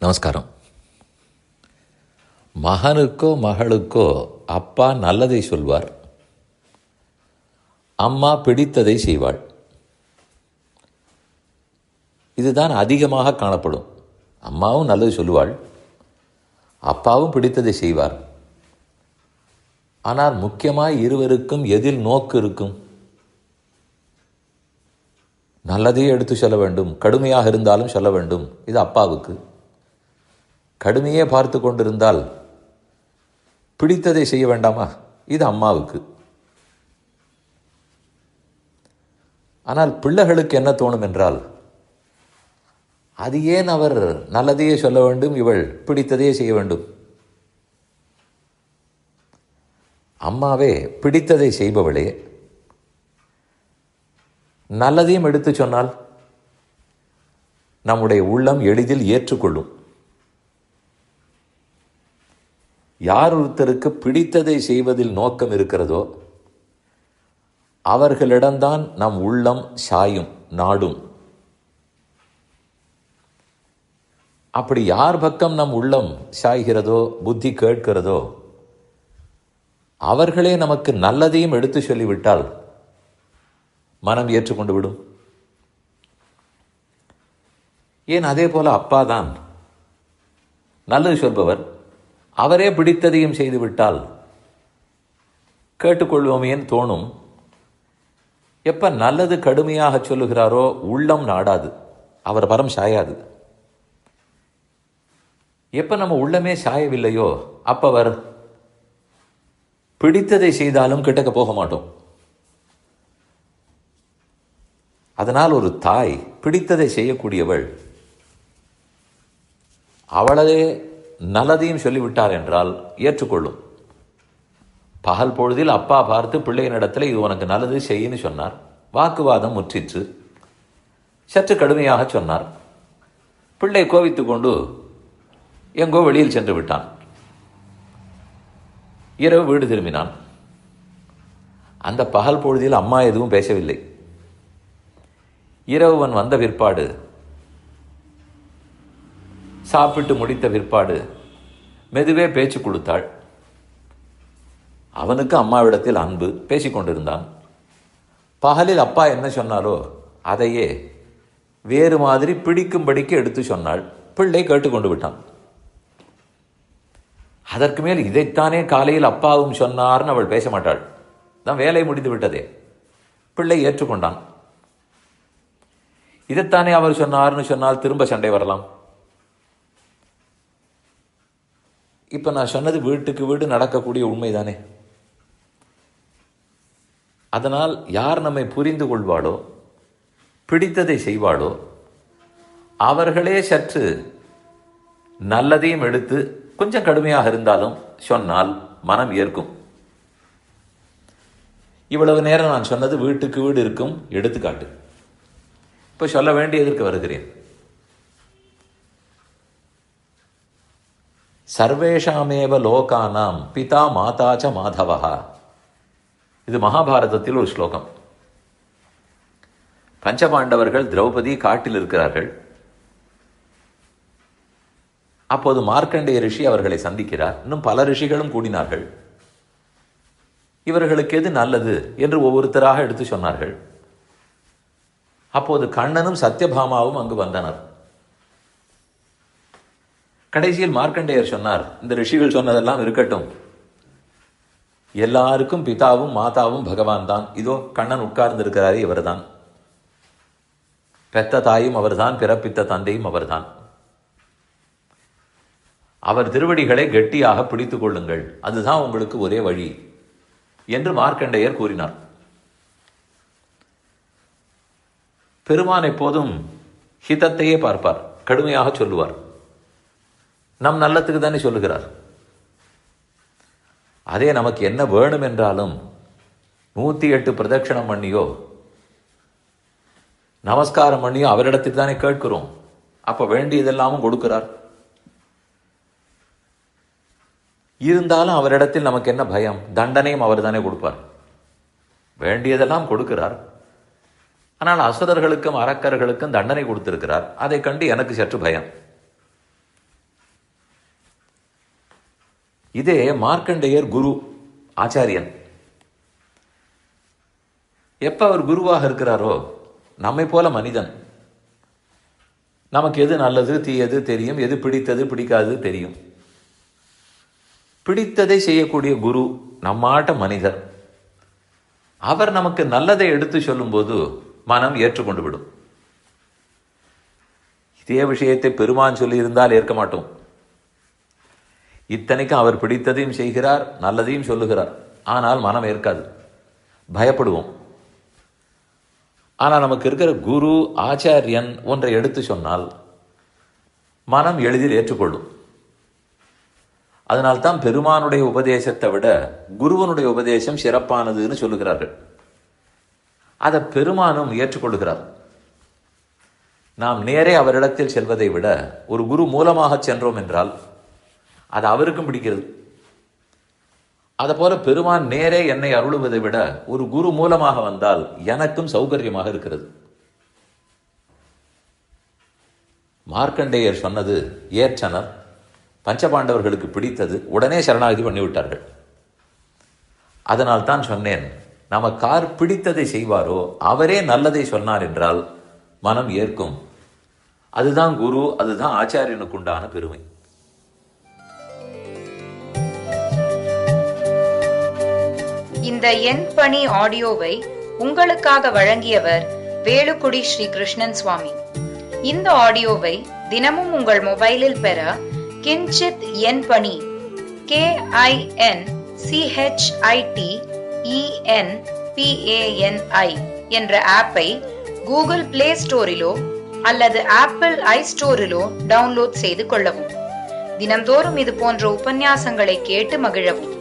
நமஸ்காரம். மகனுக்கோ மகளுக்கோ அப்பா நல்லதை சொல்வார், அம்மா பிடித்ததை செய்வாள். இதுதான் அதிகமாக காணப்படும். அம்மாவும் நல்லது சொல்லுவாள், அப்பாவும் பிடித்ததை செய்வார். ஆனால் முக்கியமாக இருவருக்கும் எதில் நோக்கு இருக்கும்? நல்லதையே எடுத்து சொல்ல வேண்டும், கடுமையாக இருந்தாலும் சொல்ல வேண்டும். இது அப்பாவுக்கு. கடுமையே பார்த்து கொண்டிருந்தால் பிடித்ததை செய்ய வேண்டாமா? இது அம்மாவுக்கு. ஆனால் பிள்ளைகளுக்கு என்ன தோணும் என்றால், அது ஏன் அவர் நல்லதையே சொல்ல வேண்டும், இவள் பிடித்ததையே செய்ய வேண்டும்? அம்மாவே பிடித்ததை செய்பவளே நல்லதையும் எடுத்து சொன்னால் நம்முடைய உள்ளம் எளிதில் ஏற்றுக்கொள்ளும். யார் ஒருத்தருக்கு பிடித்ததை செய்வதில் நோக்கம் இருக்கிறதோ அவர்களிடம்தான் நம் உள்ளம் சாயும், நாடும். அப்படி யார் பக்கம் நம் உள்ளம் சாய்கிறதோ, புத்தி கேட்கிறதோ, அவர்களே நமக்கு நல்லதையும் எடுத்து சொல்லிவிட்டால் மனம் ஏற்றுக்கொண்டு விடும். ஏன் அதே போல அப்பா தான் நல்லது சொல்பவர், அவரே பிடித்ததையும் செய்துவிட்டால் கேட்டுக்கொள்வோமேன்னு தோணும். எப்ப நல்லது கடுமையாக சொல்லுகிறாரோ உள்ளம் நாடாது, அவர் பரம் சாயாது. எப்ப நம்ம உள்ளமே சாயவில்லையோ அப்ப அவர் பிடித்ததை செய்தாலும் கிட்டக்க போக மாட்டோம். அதனால் ஒரு தாய் பிடித்ததை செய்யக்கூடியவள், அவளே நல்லதையும் சொல்லிவிட்டார் என்றால் ஏற்றுக்கொள்ளும். பகல் பொழுதில் அப்பா பார்த்து பிள்ளையினிடத்தில் இது உனக்கு நல்லது செய்யின்னு சொன்னார். வாக்குவாதம் முற்றிற்று. சற்று கடுமையாக சொன்னார். பிள்ளை கோவித்து கொண்டு எங்கோ வெளியில் சென்று விட்டான். இரவு வீடு திரும்பினான். அந்த பகல் பொழுதில் அம்மா எதுவும் பேசவில்லை. இரவுவன் வந்த பிற்பாடு, சாப்பிட்டு முடித்த பிற்பாடு மெதுவே பேச்சு கொடுத்தாள். அவனுக்கு அம்மாவிடத்தில் அன்பு, பேசிக்கொண்டிருந்தான். பகலில் அப்பா என்ன சொன்னாரோ அதையே வேறு மாதிரி பிடிக்கும்படிக்கு எடுத்து சொன்னாள். பிள்ளை கேட்டுக்கொண்டு விட்டான். அதற்கு மேல் இதைத்தானே காலையில் அப்பாவும் சொன்னார்னு அவள் பேச மாட்டாள். தான் வேலை முடிந்து விட்டதே. பிள்ளை ஏற்றுக்கொண்டான். இதைத்தானே அவர் சொன்னார்னு சொன்னால் திரும்ப சண்டை வரலாம். இப்ப நான் சொன்னது வீட்டுக்கு வீடு நடக்கக்கூடிய உண்மைதானே. அதனால் யார் நம்மை புரிந்து கொள்வாளோ, பிடித்ததை செய்வாளோ, அவர்களே சற்று நல்லதையும் எடுத்து கொஞ்சம் கடுமையாக இருந்தாலும் சொன்னால் மனம் ஏற்கும். இவ்வளவு நேரம் நான் சொன்னது வீட்டுக்கு வீடு இருக்கும் எடுத்துக்காட்டு. இப்ப சொல்ல வேண்டியதற்கு வருகிறேன். சர்வேஷாமேவ லோகானாம் பிதா மாதாச்ச மாதவஹா. இது மகாபாரதத்தில் ஒரு ஸ்லோகம். பஞ்சபாண்டவர்கள் திரௌபதி காட்டில் இருக்கிறார்கள். அப்போது மார்க்கண்டேய ரிஷி அவர்களை சந்திக்கிறார். இன்னும் பல ரிஷிகளும் கூடினார்கள். இவர்களுக்கு எது நல்லது என்று ஒவ்வொருத்தராக எடுத்து சொன்னார்கள். அப்போது கண்ணனும் சத்யபாமாவும் அங்கு வந்தனர். கடைசியில் மார்க்கண்டேயர் சொன்னார், இந்த ரிஷிகள் சொன்னதெல்லாம் இருக்கட்டும், எல்லாருக்கும் பிதாவும் மாதாவும் பகவான் தான். இதோ கண்ணன் உட்கார்ந்து இருக்கிறாரே இவர்தான். பெத்த தாயும் அவர்தான், பிறப்பித்த தந்தையும் அவர்தான். அவர் திருவடிகளை கெட்டியாக பிடித்துக் கொள்ளுங்கள், அதுதான் உங்களுக்கு ஒரே வழி என்று மார்க்கண்டேயர் கூறினார். பெருமான் எப்போதும் ஹிதத்தையே பார்ப்பார், கடுமையாக சொல்லுவார். நம் நல்லத்துக்கு தானே சொல்லுகிறார். அதே நமக்கு என்ன வேணும் என்றாலும் 108 பிரதட்சணம் பண்ணியோ நமஸ்காரம் பண்ணியோ அவரிடத்துக்கு தானே கேட்கிறோம். அப்ப வேண்டியதெல்லாமும் கொடுக்கிறார். இருந்தாலும் அவரிடத்தில் நமக்கு என்ன பயம்? தண்டனையும் அவர் தானே கொடுப்பார். வேண்டியதெல்லாம் கொடுக்கிறார். ஆனால் அசுரர்களுக்கும் அரக்கர்களுக்கும் தண்டனை கொடுத்திருக்கிறார். அதை கண்டு எனக்கு சற்று பயம். இதே மார்க்கண்டேயர் குரு, ஆச்சாரியன். எப்ப அவர் குருவாக இருக்கிறாரோ, நம்மை போல மனிதன். நமக்கு எது நல்லது தீயது தெரியும், எது பிடித்தது பிடிக்காது தெரியும். பிடித்ததை செய்யக்கூடிய குரு நம்மாட்ட மனிதர். அவர் நமக்கு நல்லதை எடுத்து சொல்லும்போது மனம் ஏற்றுக்கொண்டு விடும். இதே விஷயத்தை பெருமான் சொல்லி இருந்தால் ஏற்க மாட்டோம். இத்தனைக்கும் அவர் பிடித்ததையும் செய்கிறார், நல்லதையும் சொல்லுகிறார். ஆனால் மனம் ஏற்காது, பயப்படுவோம். ஆனால் நமக்கு இருக்கிற குரு ஆச்சாரியன் ஒன்றை எடுத்து சொன்னால் மனம் எளிதில் ஏற்றுக்கொள்ளும். அதனால்தான் பெருமானுடைய உபதேசத்தை விட குருவனுடைய உபதேசம் சிறப்பானதுன்னு சொல்லுகிறார்கள். அதை பெருமானும் ஏற்றுக்கொள்கிறார். நாம் நேரே அவரிடத்தில் செல்வதை விட ஒரு குரு மூலமாக சென்றோம் என்றால் அது அவருக்கும் பிடிக்கிறது. அதை போல பெருமான் நேரே என்னை அருளுவதை விட ஒரு குரு மூலமாக வந்தால் எனக்கும் சௌகரியமாக இருக்கிறது. மார்க்கண்டேயர் சொன்னது ஏற்றனர். பஞ்சபாண்டவர்களுக்கு பிடித்தது, உடனே சரணாகதி பண்ணிவிட்டார்கள். அதனால் தான் சொன்னேன், நமக்கார் பிடித்ததை செய்வாரோ அவரே நல்லதை சொன்னார் என்றால் மனம் ஏற்கும். அதுதான் குரு, அதுதான் ஆச்சாரியனுக்கு உண்டான பெருமை. இந்த என் பணி ஆடியோவை உங்களுக்காக வழங்கியவர் வேலுக்குடி ஸ்ரீ கிருஷ்ணன் சுவாமி. இந்த ஆடியோவை தினமும் உங்கள் மொபைலில் பெற கிஞ்சித் என் பணி KINCHITENPANI என்ற ஆப்பை கூகுள் பிளே ஸ்டோரிலோ அல்லது ஆப்பிள் ஐ ஸ்டோரிலோ டவுன்லோட் செய்து கொள்ளவும். தினந்தோறும் இது போன்ற உபன்யாசங்களை கேட்டு மகிழவும்.